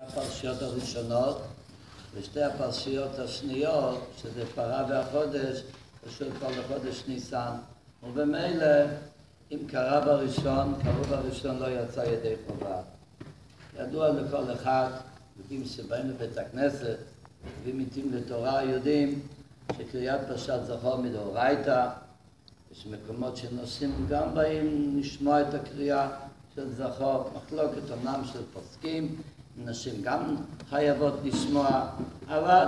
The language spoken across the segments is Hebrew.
הפרשיות הראשונות, ושתי הפרשיות השניות, שזה פרה והחודש, קשור כבר לחודש ניסן. ובמילא, אם קרה בראשון, קראו בראשון לא יצא ידי חובה. ידוע לכל אחד, יודעים שבאים לבית הכנסת, ומתים לתורה, יודעים שקריאת פרשת זכור מדאורייתא, יש מקומות שנושאים גם באים לשמוע את הקריאה של זכור, מחלוקת אומנם של פוסקים, נשים גם חייבות לשמוע, אבל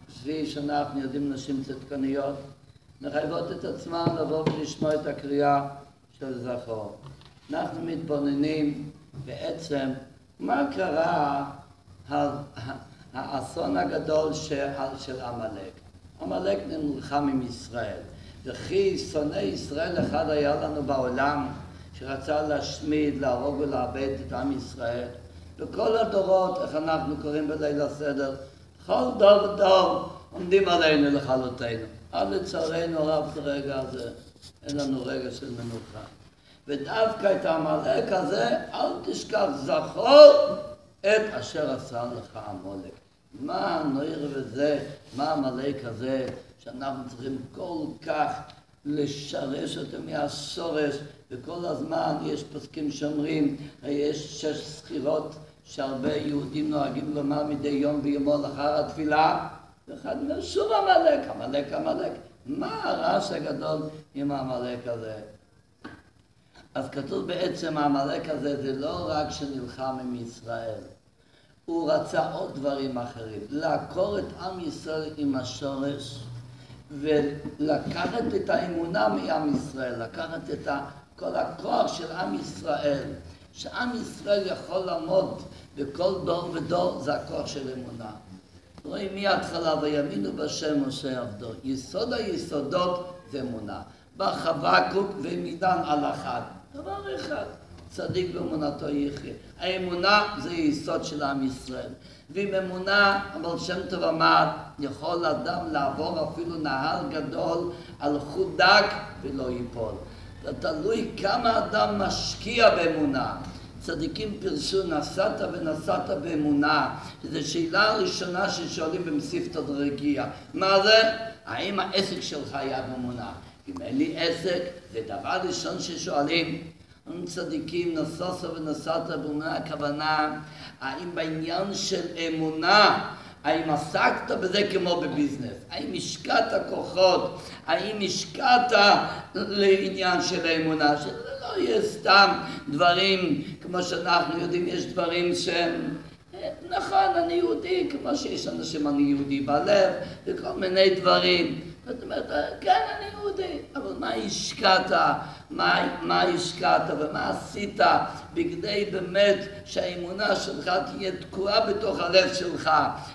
כפי שאנחנו יודעים נשים צדקניות, מחייבות את עצמן לבוא ולשמוע את הקריאה של זכור. אנחנו מתבוננים בעצם מה קרה האסון הגדול של עמלק. עמלק נלחם עם ישראל, וכי שונא ישראל אחד היה לנו בעולם שרצה להשמיד, להרוג ולאבד את עם ישראל. בכל הדורות, איך אנחנו קוראים בליל הסדר, כל דור ודור עומדים עלינו לכלותנו. עד לצערנו הרב ברגע הזה, אין לנו רגע של מנוחה. ודווקא את העמלק הזה, אל תשכח זכור את אשר עשה לך עמלק. מה הנויר וזה, מה העמלק הזה, שאנחנו צריכים כל כך לשרש אותו מהשורש, וכל הזמן יש פסקים שאומרים, יש 6 סחירות שהרבה יהודים נוהגים לומר מדי יום ויומו לאחר התפילה, ואחד אומר שוב עמלק, עמלק, עמלק. מה הרעש הגדול עם העמלק הזה? אז כתוב בעצם העמלק הזה זה לא רק שנלחם עם ישראל, הוא רצה עוד דברים אחרים, לעקור את עם ישראל עם השורש, ולקחת את האמונה מעם ישראל, לקחת את כל הכוח של עם ישראל, שעם ישראל יכול לעמוד בכל דור ודור, זה הכוח של אמונה. רואים מההתחלה, ויאמינו בשם משה עבדו. יסוד היסודות זה אמונה. בא חבקוק ומידן על אחד. דבר אחד, צדיק באמונתו יחיה. האמונה זה יסוד של עם ישראל. ועם אמונה, אבל שם טוב אמר, יכול אדם לעבור אפילו נהר גדול על חוט דק ולא ייפול. זה תלוי כמה אדם משקיע באמונה. צדיקים פרשו נסעת ונסעת באמונה. זו שאלה הראשונה ששואלים במסיפתא דרגיע. מה זה? האם העסק שלך היה באמונה? אם אין לי עסק, זה דבר ראשון ששואלים. צדיקים נסעת ונסעת באמונה, הכוונה, האם בעניין של אמונה, האם עסקת בזה כמו בביזנס? האם השקעת כוחות? האם השקעת לעניין של האמונה? שזה לא יהיה סתם דברים, כמו שאנחנו יודעים, יש דברים שהם, נכון, אני יהודי, כמו שיש אנשים, אני יהודי בלב, וכל מיני דברים. זאת אומרת, כן, אני יהודי, אבל מה השקעת? מה השקעת ומה עשית בכדי באמת שהאמונה שלך תהיה תקועה בתוך הלב שלך,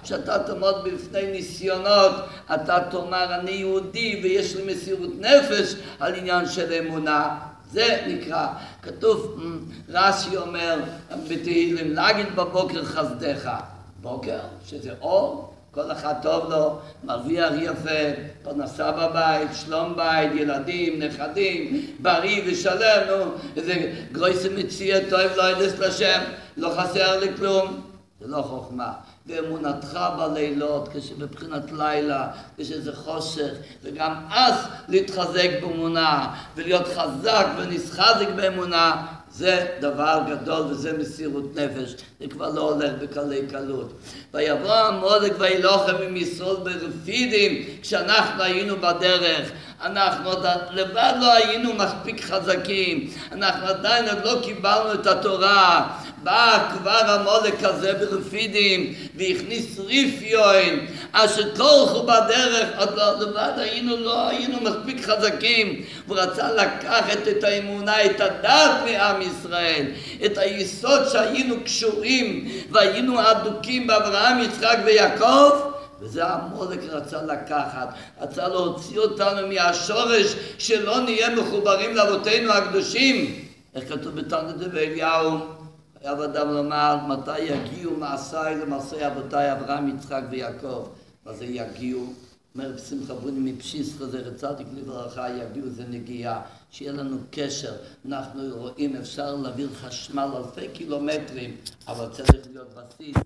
שאתה תעמוד בפני ניסיונות, אתה תאמר אני יהודי ויש לי מסירות נפש על עניין של אמונה. זה נקרא, כתוב, רש"י אומר בתהילים, להגיד בבוקר חסדך. בוקר, שזה אור, כל אחד טוב לו, מרוויח יפה, פרנסה בבית, שלום בית, ילדים, נכדים, בריא ושלם, איזה גרויסה מציע טוב לא ידס לשם, לא חסר לי כלום. זה לא חוכמה. ואמונתך בלילות, כשבבחינת לילה, כשזה חושך, וגם אז להתחזק באמונה, ולהיות חזק ונסחזק באמונה, זה דבר גדול וזה מסירות נפש, זה כבר לא הולך בקלי קלות. ויבוא עמלק וילחם עם ישראל ברפידים, כשאנחנו היינו בדרך, אנחנו לבד לא היינו מספיק חזקים, אנחנו עדיין עוד לא קיבלנו את התורה, בא כבר עמלק כזה ברפידים, והכניס רפיון, אשר תלכו בדרך, עוד לבד לא היינו מספיק חזקים, הוא רצה לקחת את האמונה, את הדת מעם ישראל, את היסוד שהיינו קשורים, והיינו אדוקים באברהם, יצחק ויעקב, וזה עמלק רצה לקחת, רצה להוציא אותנו מהשורש, שלא נהיה מחוברים לאבותינו הקדושים. איך כתוב בתלמוד אליהו? חייב אדם לומר, מתי יגיעו מעשיי למעשי אבותיי אברהם, יצחק ויעקב? מה זה יגיעו? אומר שמחה בוני מפשיסחא זכר צדיק לברכה, יביאו איזה נגיעה, שיהיה לנו קשר. אנחנו רואים, אפשר להעביר חשמל אלפי קילומטרים, אבל צריך להיות בסיס.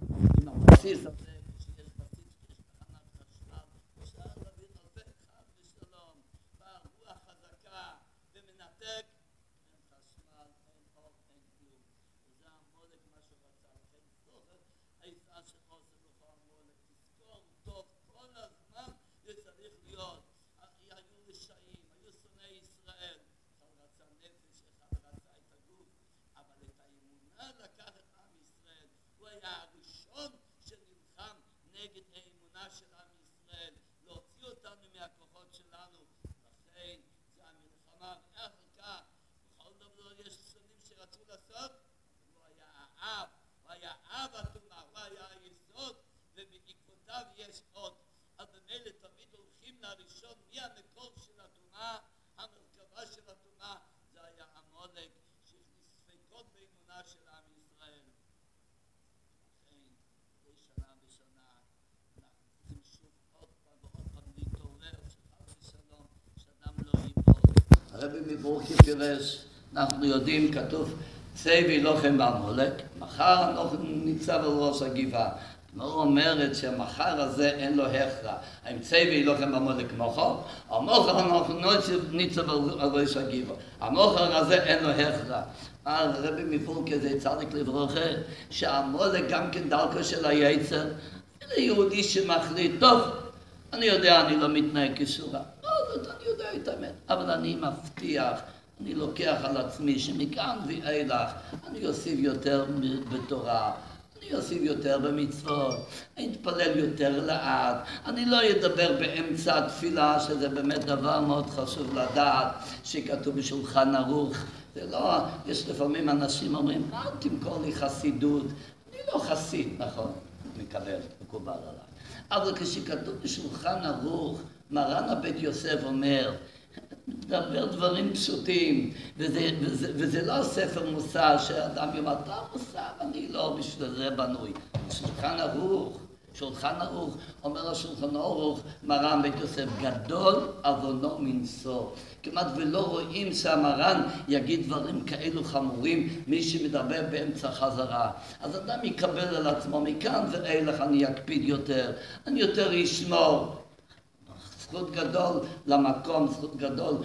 עם הבסיס הזה, כשיש בסיס, כשיש תחנת חשמל, אפשר להעביר אלפי חד ושלום, והרוח חזקה ומנתק, אין חשמל, אין אור, אין כלום. וזה המולק מה שרצה, לכן זוכר, העיסה שחוסר לך המולק, תזכור טוב כל הזמן, זה צריך להיות. היו רשעים, היו שונאי ישראל, אחד רצה נפש, אחד רצה את הגוף, אבל את האמונה לקח את עם ישראל. הוא היה הראשון שנלחם נגד האמונה של עם ישראל, להוציא אותנו מהכוחות שלנו. לכן זה המלחמה. אחר כך, בכל דבר יש שונאים שרצו לעשות, הוא היה האב, הוא היה אב התורה, הוא היה היסוד, ובעקבותיו יש עוד. אז במילא תמיד הולכים לראשון, מי המקור של התורה, המרכבה של התורה, זה היה עמלק, שהכניס ספקות באמונה של עם ישראל. לכן, מדי שנה בשנה, אנחנו צריכים שוב עוד פעם ועוד פעם להתעורר, שחד ושלום, שאדם לא ייפול. הרבי מבורקי פירש, אנחנו יודעים, כתוב, צבי לוחם בעמלק, מחר אנחנו ניצב על ראש הגבעה. הגמרא אומרת שהמחר הזה אין לו הכרע. האם צבי לוחם בעמלק מוחר? המוחר אנחנו ניצב על ראש הגבעה. המוחר הזה אין לו הכרע. הרבי מבורקי זה צדיק לברכה, שהעמלק גם כן דרכו של היצר, זה יהודי שמחליט, טוב, אני יודע, אני לא מתנהג כשורה. לא, אני יודע את האמת, אבל אני מבטיח, אני לוקח על עצמי שמכאן ואילך אני אוסיף יותר בתורה, אני אוסיף יותר במצוות, אני אתפלל יותר לאט, אני לא אדבר באמצע התפילה, שזה באמת דבר מאוד חשוב לדעת, שכתוב בשולחן ערוך. זה לא, יש לפעמים אנשים אומרים, אל תמכור לי חסידות, אני לא חסיד, נכון, מקבל, מקובל עליי. אבל כשכתוב בשולחן ערוך, מרן הבית יוסף אומר, מדבר דברים פשוטים, וזה לא ספר מוסר שאדם יאמר, אתה מוסר, אני לא, בשביל זה בנוי. שולחן ערוך, אומר השולחן ערוך, מרן בית יוסף, גדול עוונו מנשוא. כמעט ולא רואים שהמרן יגיד דברים כאלו חמורים, מי שמדבר באמצע חזרה. אז אדם יקבל על עצמו, מכאן ואילך אני אקפיד יותר, אני יותר אשמור. זכות גדול למקום, זכות גדול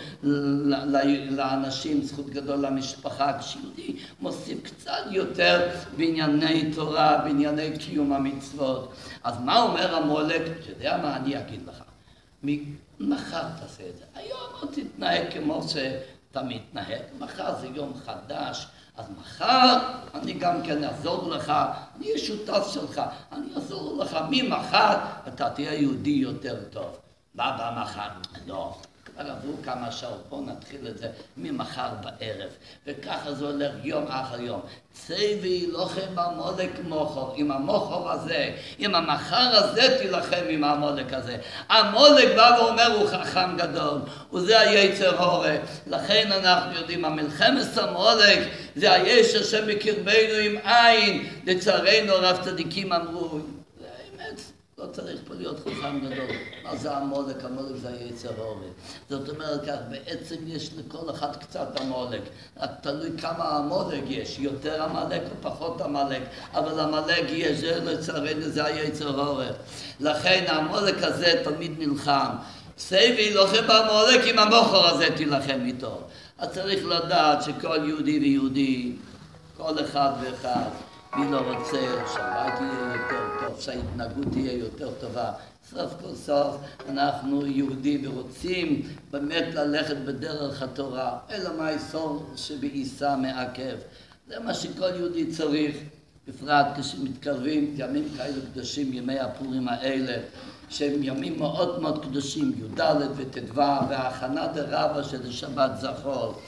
לאנשים, זכות גדול למשפחה. כשיהודי מוסיף קצת יותר בענייני תורה, בענייני קיום המצוות. אז מה אומר עמלק? אתה יודע מה אני אגיד לך? מחר תעשה את זה. היום לא תתנהג כמו שאתה מתנהג. מחר זה יום חדש. אז מחר אני גם כן אעזור לך, אני אהיה שותף שלך, אני אעזור לך. ממחר אתה תהיה יהודי יותר טוב. בא מחר, לא, כבר עברו כמה שעות, בואו נתחיל את זה ממחר בערב, וככה זה הולך יום אחר יום. צבי לוחם בעמלק מוחר, עם המוחר הזה, עם המחר הזה תילחם עם העמלק הזה. עמלק בא ואומר הוא חכם גדול, וזה היצר הורה. לכן אנחנו יודעים, המלחמת עמלק זה הישר שבקרבנו עם עין, לצערנו רב צדיקים אמרו, זה האמת. לא צריך פה להיות חכם גדול. מה זה עמלק? עמלק זה היצר הורה. זאת אומרת כך, בעצם יש לכל אחד קצת עמלק. תלוי כמה עמלק יש, יותר עמלק או פחות עמלק, אבל עמלק יש, זה לצערנו זה היצר הורה. לכן העמלק הזה תמיד נלחם. צבי לוחם בעמלק, עם המוחר הזה תילחם איתו. אז צריך לדעת שכל יהודי ויהודי, כל אחד ואחד, מי לא רוצה שהבית יהיה יותר טוב, שההתנהגות תהיה יותר טובה. סוף כל סוף אנחנו יהודים ורוצים באמת ללכת בדרך התורה, אלא מה האיסור שבעיסה מעכב. זה מה שכל יהודי צריך, בפרט כשמתקרבים ימים כאלה קדושים, ימי הפורים האלה, שהם ימים מאוד מאוד קדושים, י"ד וט"ו, וההכנה דרבה של שבת זכור.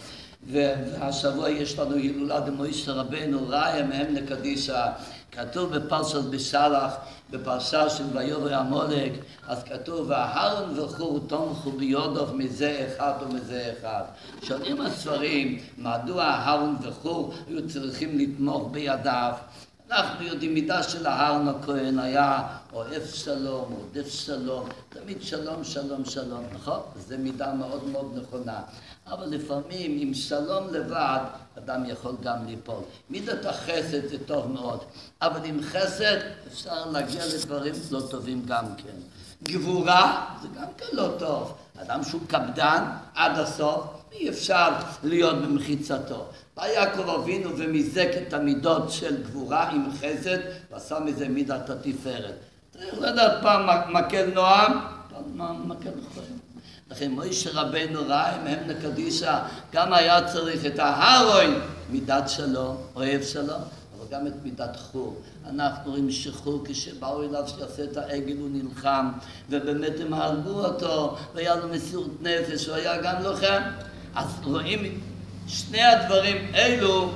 והשבוע יש לנו הילולה דמוישה רבנו, ראיה מהם לקדישה. כתוב בפרשת בשלח, בפרשה של ויורא עמלק, אז כתוב, והארון וחור תומכו ביודов מזה אחד ומזה אחד. שואלים הספרים, מדוע הארון וחור היו צריכים לתמוך בידיו? אנחנו יודעים, מידה של אהרן הכהן היה אוהב שלום, רודף שלום, תמיד שלום, שלום, שלום, נכון? זו מידה מאוד מאוד נכונה. אבל לפעמים עם שלום לבד, אדם יכול גם ליפול. מידת החסד זה טוב מאוד, אבל עם חסד אפשר להגיע לדברים לא טובים גם כן. גבורה זה גם כן לא טוב. אדם שהוא קפדן עד הסוף, אי אפשר להיות במחיצתו. בא יעקב אבינו ומיזק את המידות של גבורה עם חסד, ועשה מזה מידת התפארת. צריך לדעת פעם מקל נועם, פעם מקל חיים. לכן מוישה רבנו ראה אם הם נקדישה, גם היה צריך את ההרוין, מידת שלום, אוהב שלום, אבל גם את מידת חור. אנחנו רואים שחור כשבאו אליו שיעשה את העגל הוא נלחם, ובאמת הם הרגו אותו, והיה לו מסירות נפש, הוא היה גם לוחם. אז רואים, שני הדברים אלו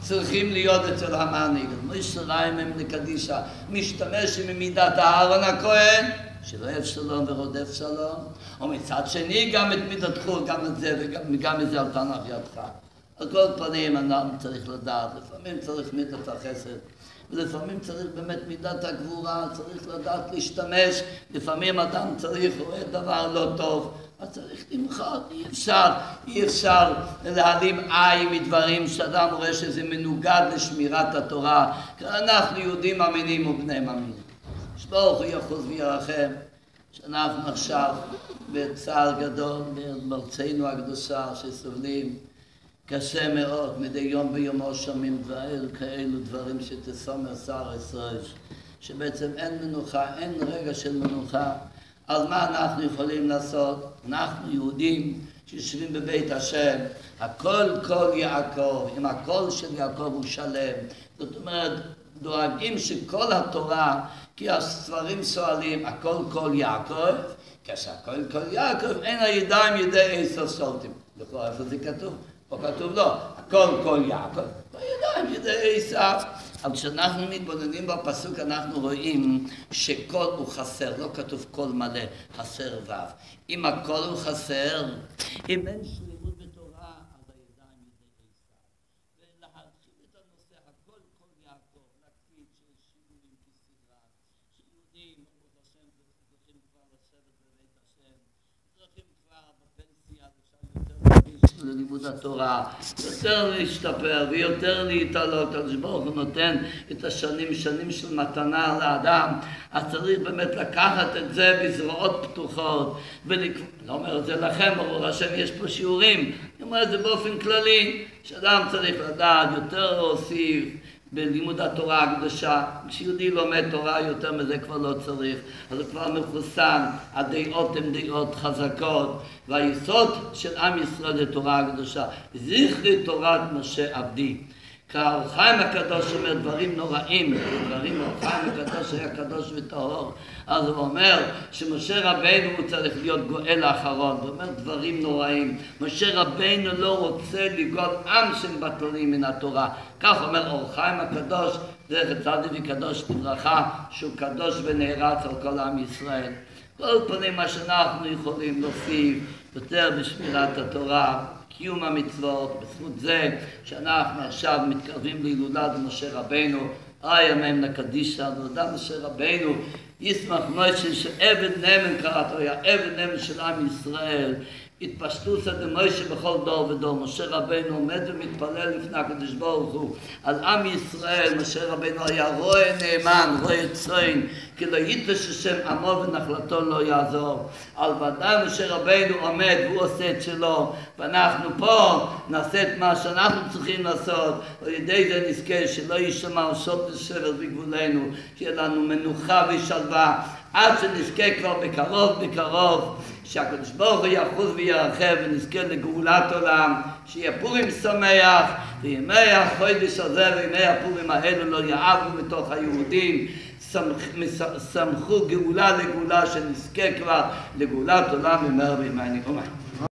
צריכים להיות אצל המנהיג. מוישה ראה אם הם נקדישה, משתמש עם מידת אהרן הכהן, שלא אוהב שלום ורודף שלום, ומצד שני גם את מידת חור, גם את זה וגם את זה על תנח ידך. על כל פנים אדם צריך לדעת, לפעמים צריך מידת החסד, ולפעמים צריך באמת מידת הגבורה, צריך לדעת להשתמש, לפעמים אדם צריך רואה דבר לא טוב, אז צריך למחות, אי אפשר להעלים עין מדברים שאדם רואה שזה מנוגד לשמירת התורה, כי אנחנו יהודים מאמינים ובני מאמינים. שברוך הוא יחוז וירחם, שאנחנו עכשיו בצער גדול בארצנו הקדושה שסובלים קשה מאוד, מדי יום ביומו שומעים כאלו דברים שתסומר שר ישראל, שבעצם אין מנוחה, אין רגע של מנוחה. אז מה אנחנו יכולים לעשות? אנחנו יהודים שיושבים בבית השם, הכל קול יעקב, אם הקול של יעקב הוא שלם, זאת אומרת, דואגים שכל התורה, כי הספרים שואלים, הכל קול יעקב, כשהכל קול יעקב, אין הידיים ידי עשו שולטים. לכאורה, איפה זה כתוב? פה כתוב לא, הכל קול יעקב, בידיים ידי עשו. אבל כשאנחנו מתבוננים בפסוק אנחנו רואים שקול הוא חסר, לא כתוב קול מלא, חסר וו. אם הקול הוא חסר, אם אין שלמות בתורה, אז הידיים ידי עשו. ולהרחיב את הנושא, הכל קול יעקב, להקפיד שיש שיעורים כסדרה, שיהודים, ברוך השם, צריכים כבר לשבת בבית השם, צריכים כבר בפנסיה, אפשר יותר ללימוד התורה, יותר להשתפר ויותר להתעלות. אז ברוך הוא נותן את השנים של מתנה לאדם, אז צריך באמת לקחת את זה בזרועות פתוחות, לא אומר את זה לכם, ברוך השם, יש פה שיעורים, אני אומר את זה באופן כללי, שאדם צריך לדעת יותר להוסיף בלימוד התורה הקדושה. כשיהודי לומד תורה יותר מזה כבר לא צריך, אז זה כבר מחוסן, הדעות הן דעות חזקות, והיסוד של עם ישראל זה תורה הקדושה. זכרי תורת משה עבדי. כאור חיים הקדוש אומר דברים נוראים, דברים אור חיים הקדוש היה קדוש וטהור, אז הוא אומר שמשה רבינו הוא צריך להיות גואל האחרון, הוא אומר דברים נוראים. משה רבינו לא רוצה לגאול עם של בטלנים מן התורה, כך אומר אור חיים הקדוש, זכר צדיק וקדוש לברכה, שהוא קדוש ונערץ על כל עם ישראל. כל פנים מה שאנחנו יכולים להוסיף יותר בשמירת התורה, קיום המצוות, בזכות זה שאנחנו עכשיו מתקרבים להילולת משה רבינו, ימים לקדישה, נולדה משה רבינו, ישמח משה שעבד נאמן קראתו, היה עבד נאמן של עם ישראל, התפשטוסא דמשה בכל דור ודור. משה רבינו עומד ומתפלל לפני הקדוש ברוך הוא על עם ישראל. משה רבינו היה רועה נאמן, רועה צאן, כי לא ייטש השם עמו ונחלתו לא יעזור. על ודאי משה רבינו עומד והוא עושה את שלו, ואנחנו פה נעשה את מה שאנחנו צריכים לעשות, ועל ידי זה נזכה שלא יישמע שוט ושבר בגבולנו, שיהיה לנו מנוחה ושלווה עד שנזכה כבר בקרוב שהקדוש ברוך הוא יחוז וירחב ונזכה לגאולת עולם, שיהיה פורים שמח, וימי החודש הזה וימי הפורים האלו לא יעברו מתוך היהודים, שמחו גאולה לגאולה, שנזכה כבר לגאולת עולם במהרה בימינו.